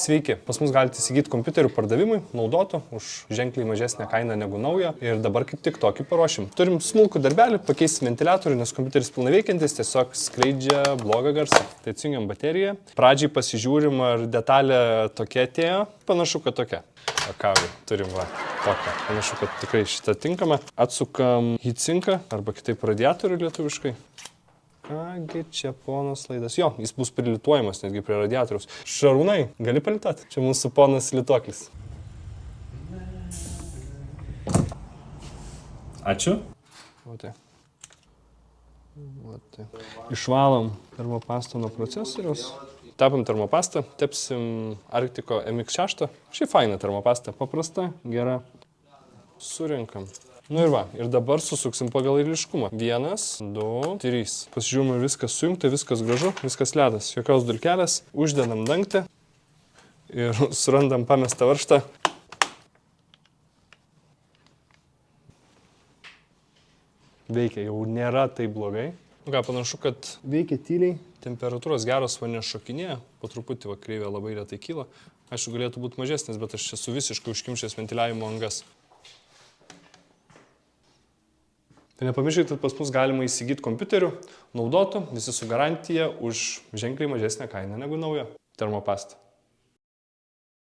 Sveiki, pas mus galite įsigyti kompiuterių pardavimui, naudotų, už ženkliai mažesnę kainą negu naują. Ir dabar kaip tik tokį paruošim. Turim smulkų darbelį, pakeisim ventiliatorių, nes kompiuteris pilnai veikiantis, tiesiog skleidžia blogą garsą. Tai atsijungiam bateriją. Pradžiai pasižiūrim, ar detalė tokia atėjo. Panašu, kad tokia. O ką turim va tokią. Panašu, kad tikrai šitą tinkama. Atsukam heatsinką, arba kitaip radiatorių lietuviškai. Kągi čia ponas laidas. Jo, jis bus prilituojamas netgi prie radiatoriaus. Šarūnai, gali palitat? Čia mūsų ponas lituoklis. Ačiū. Išvalom termopastą nuo procesoriaus. Tepam termopastą, tepsim Arctico MX6. Šiaip faina termopasta, paprasta, gera. Surinkam. Nu ir va, ir dabar susuksim pagal eiliškumą. 1, 2, 3. Pasižiūrime, viskas sujungta, viskas gražu, viskas ledas. Jokios dulkelės, uždedam dangtį ir surandam pamestą varžtą. Veikia, jau nėra taip blogai. Nu ką, panašu, kad veikia tyliai, temperatūros geros, va nešokinėja, po truputį va kreivė labai retai kyla. Aišku, galėtų būti mažesnis, bet aš esu visiškai užkimšęs ventiliavimo angas. Tai nepamirškite, kad pas mus galima įsigyti kompiuterių, naudotų, visi su garantija už ženkliai mažesnę kainą negu naują termopastą.